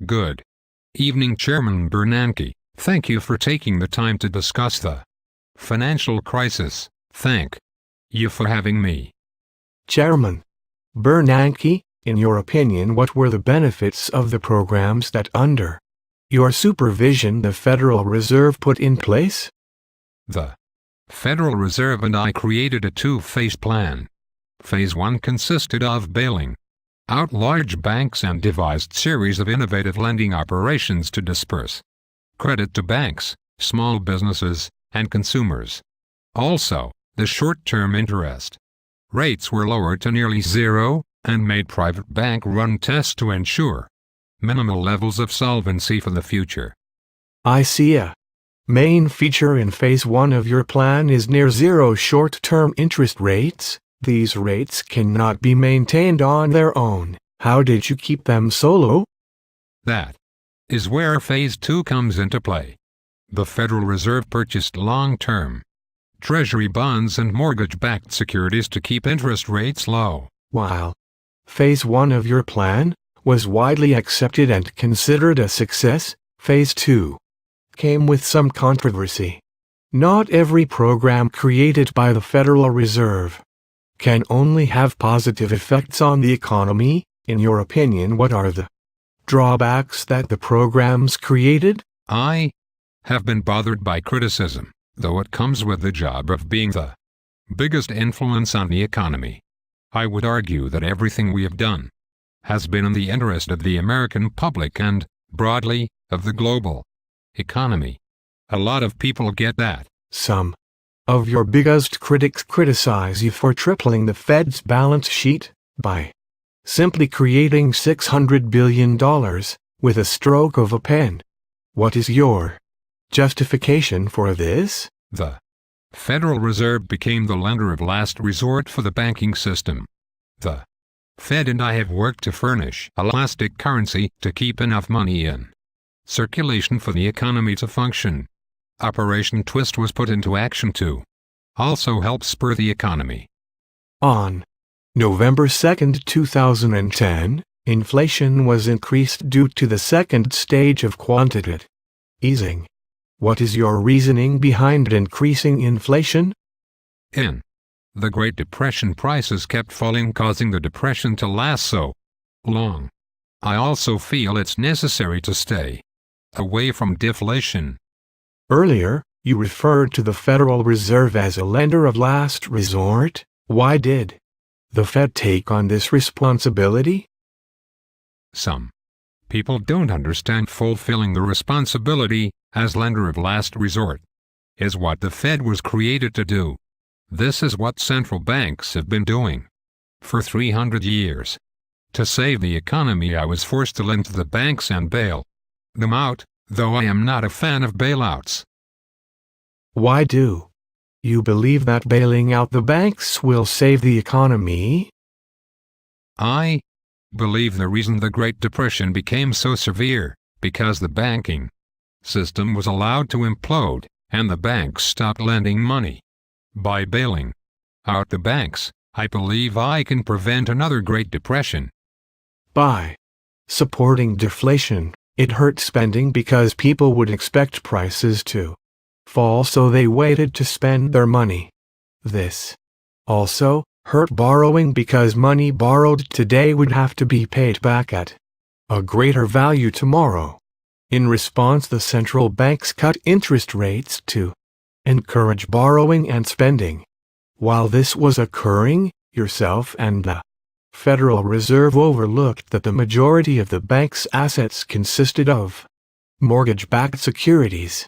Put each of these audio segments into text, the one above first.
Good evening, Chairman Bernanke. Thank you for taking the time to discuss the financial crisis. Thank you for having me. Chairman Bernanke, in your opinion, what were the benefits of the programs that under your supervision the Federal Reserve put in place? The Federal Reserve and I created a two-phase plan. Phase 1 consisted of bailing out large banks and devised series of innovative lending operations to disperse credit to banks, small businesses, and consumers. Also, the short-term interest rates were lowered to nearly zero and made private bank-run tests to ensure minimal levels of solvency for the future. I see. A main feature in Phase 1 of your plan is near zero short-term interest rates. These rates cannot be maintained on their own. How did you keep them so low? That is where Phase 2 comes into play. The Federal Reserve purchased long-term Treasury bonds and mortgage-backed securities to keep interest rates low. While Phase 1 of your plan was widely accepted and considered a success, Phase 2 came with some controversy. Not every program created by the Federal Reserve can only have positive effects on the economy. In your opinion, what are the drawbacks that the programs created? I have been bothered by criticism, though it comes with the job of being the biggest influence on the economy. I would argue that everything we have done has been in the interest of the American public and, broadly, of the global economy. A lot of people get that. Some of your biggest critics criticize you for tripling the Fed's balance sheet by simply creating $600 billion with a stroke of a pen. What is your justification for this? The Federal Reserve became the lender of last resort for the banking system. The Fed and I have worked to furnish elastic currency to keep enough money in circulation for the economy to function. Operation Twist was put into action to also help spur the economy. On November 2, 2010, inflation was increased due to the second stage of quantitative easing. What is your reasoning behind increasing inflation? In the Great Depression, prices kept falling, causing the depression to last so long. I also feel it's necessary to stay away from deflation. Earlier, you referred to the Federal Reserve as a lender of last resort. Why did the Fed take on this responsibility? Some people don't understand fulfilling the responsibility as lender of last resort is what the Fed was created to do. This is what central banks have been doing for 300 years. To save the economy, I was forced to lend to the banks and bail them out, though I am not a fan of bailouts. Why do you believe that bailing out the banks will save the economy? I believe the reason the Great Depression became so severe because the banking system was allowed to implode and the banks stopped lending money. By bailing out the banks, I believe I can prevent another Great Depression. By supporting deflation, it hurt spending because people would expect prices to fall, so they waited to spend their money. This also hurt borrowing because money borrowed today would have to be paid back at a greater value tomorrow. In response, the central banks cut interest rates to encourage borrowing and spending. While this was occurring, yourself and the Federal Reserve overlooked that the majority of the bank's assets consisted of mortgage-backed securities.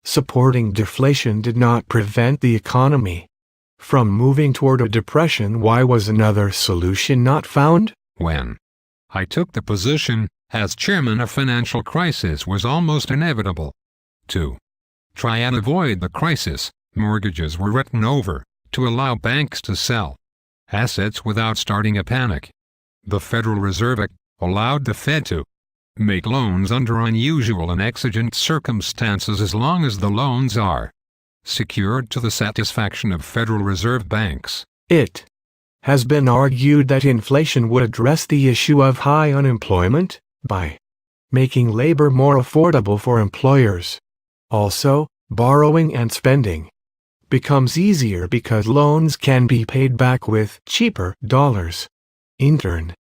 Supporting deflation did not prevent the economy from moving toward a depression. Why was another solution not found? When I took the position as chairman, a financial crisis was almost inevitable. To try and avoid the crisis, mortgages were written over to allow banks to sell assets without starting a panic. The Federal Reserve Act allowed the Fed to make loans under unusual and exigent circumstances as long as the loans are secured to the satisfaction of Federal Reserve banks. It has been argued that inflation would address the issue of high unemployment by making labor more affordable for employers. Also, borrowing and spending becomes easier because loans can be paid back with cheaper dollars. In turn,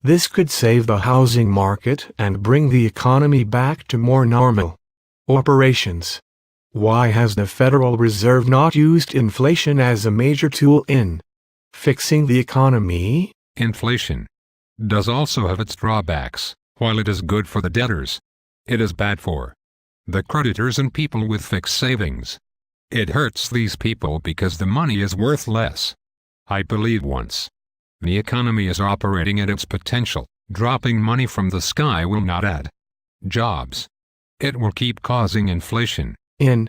this could save the housing market and bring the economy back to more normal operations. Why has the Federal Reserve not used inflation as a major tool in fixing the economy? Inflation does also have its drawbacks. While it is good for the debtors, it is bad for the creditors and people with fixed savings. It hurts these people because the money is worth less. I believe once the economy is operating at its potential, dropping money from the sky will not add jobs. It will keep causing inflation. In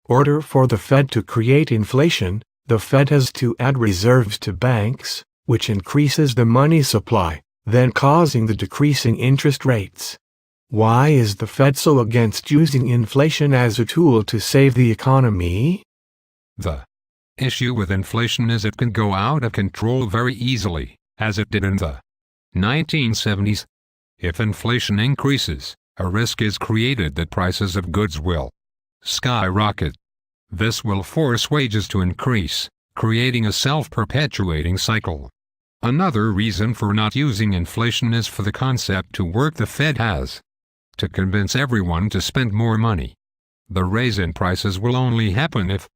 order for the Fed to create inflation, the Fed has to add reserves to banks, which increases the money supply, then causing the decreasing interest rates. Why is the Fed so against using inflation as a tool to save the economy? The issue with inflation is it can go out of control very easily, as it did in the 1970s. If inflation increases, a risk is created that prices of goods will skyrocket. This will force wages to increase, creating a self-perpetuating cycle. Another reason for not using inflation is for the concept to work the Fed has to convince everyone to spend more money. The raise in prices will only happen if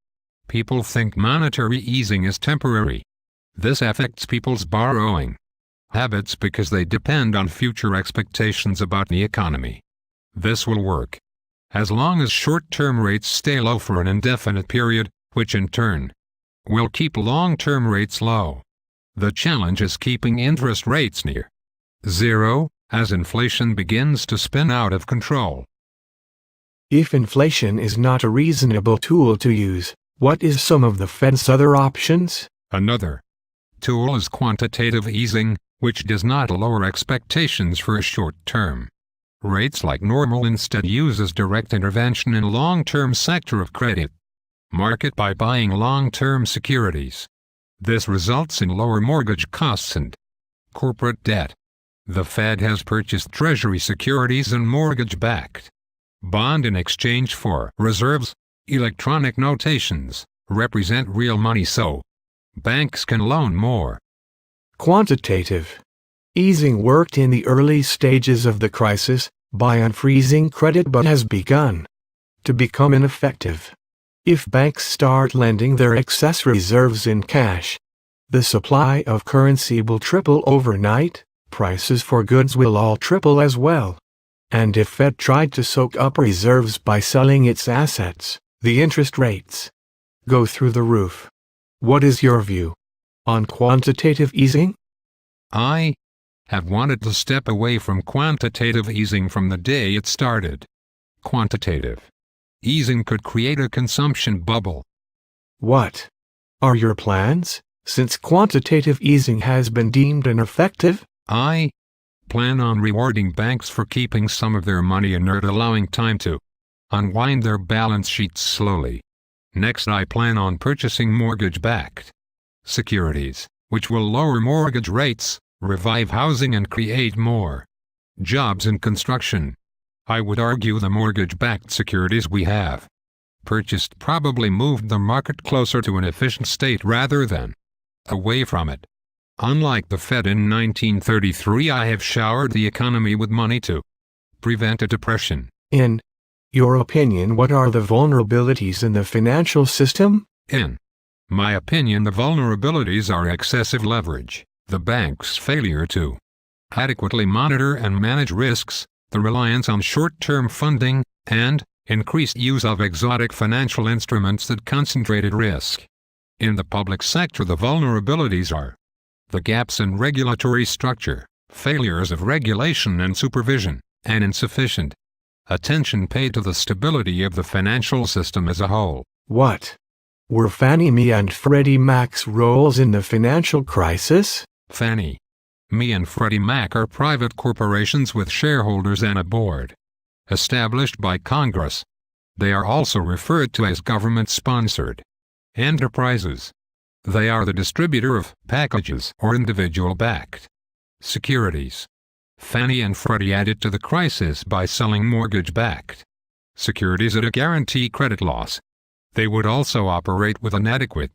people think monetary easing is temporary. This affects people's borrowing habits because they depend on future expectations about the economy. This will work as long as short-term rates stay low for an indefinite period, which in turn will keep long-term rates low. The challenge is keeping interest rates near zero as inflation begins to spin out of control. If inflation is not a reasonable tool to use, what is some of the Fed's other options? Another tool is quantitative easing, which does not lower expectations for a short term rates like normal, instead uses direct intervention in long-term sector of credit market by buying long-term securities. This results in lower mortgage costs and corporate debt. The Fed has purchased Treasury securities and mortgage-backed bond in exchange for reserves. Electronic notations represent real money, so banks can loan more. Quantitative easing worked in the early stages of the crisis by unfreezing credit but has begun to become ineffective. If banks start lending their excess reserves in cash, the supply of currency will triple overnight, prices for goods will all triple as well. And if Fed tried to soak up reserves by selling its assets, the interest rates go through the roof. What is your view on quantitative easing? I have wanted to step away from quantitative easing from the day it started. Quantitative easing could create a consumption bubble. What are your plans, since quantitative easing has been deemed ineffective? I plan on rewarding banks for keeping some of their money inert, allowing time to unwind their balance sheets slowly. Next, I plan on purchasing mortgage-backed securities, which will lower mortgage rates, revive housing and create more jobs in construction. I would argue the mortgage-backed securities we have purchased probably moved the market closer to an efficient state rather than away from it. Unlike the Fed in 1933, I have showered the economy with money to prevent a depression. In your opinion, what are the vulnerabilities in the financial system? In my opinion, the vulnerabilities are excessive leverage, the bank's failure to adequately monitor and manage risks, the reliance on short-term funding, and increased use of exotic financial instruments that concentrated risk. In the public sector, the vulnerabilities are the gaps in regulatory structure, failures of regulation and supervision, and insufficient attention paid to the stability of the financial system as a whole. What were Fannie Mae and Freddie Mac's roles in the financial crisis? Fannie Mae and Freddie Mac are private corporations with shareholders and a board established by Congress. They are also referred to as government-sponsored enterprises. They are the distributor of packages or individual-backed securities. Fannie and Freddie added to the crisis by selling mortgage-backed securities at a guaranteed credit loss. They would also operate with inadequate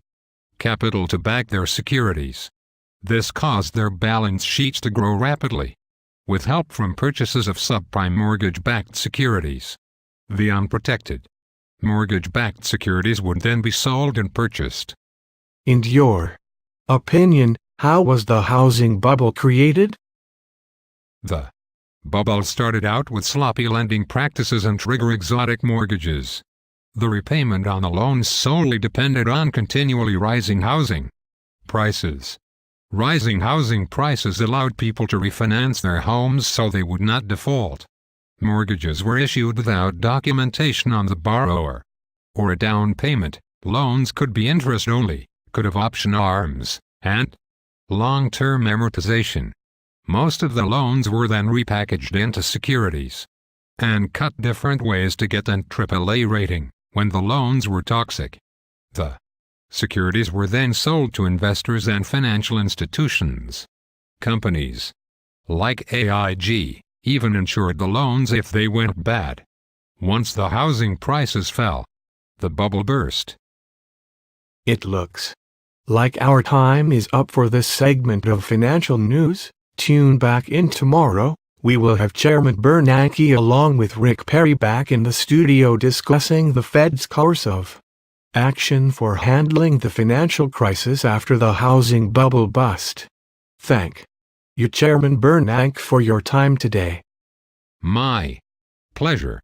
capital to back their securities. This caused their balance sheets to grow rapidly, with help from purchases of subprime mortgage-backed securities. The unprotected mortgage-backed securities would then be sold and purchased. In your opinion, how was the housing bubble created? The bubble started out with sloppy lending practices and trigger exotic mortgages. The repayment on the loans solely depended on continually rising housing prices. Rising housing prices allowed people to refinance their homes so they would not default. Mortgages were issued without documentation on the borrower or a down payment. Loans could be interest only, could have option arms, and long-term amortization. Most of the loans were then repackaged into securities and cut different ways to get an AAA rating when the loans were toxic. The securities were then sold to investors and financial institutions. Companies like AIG even insured the loans if they went bad. Once the housing prices fell, the bubble burst. It looks like our time is up for this segment of financial news. Tune back in tomorrow. We will have Chairman Bernanke along with Rick Perry back in the studio discussing the Fed's course of action for handling the financial crisis after the housing bubble bust. Thank you, Chairman Bernanke, for your time today. My pleasure.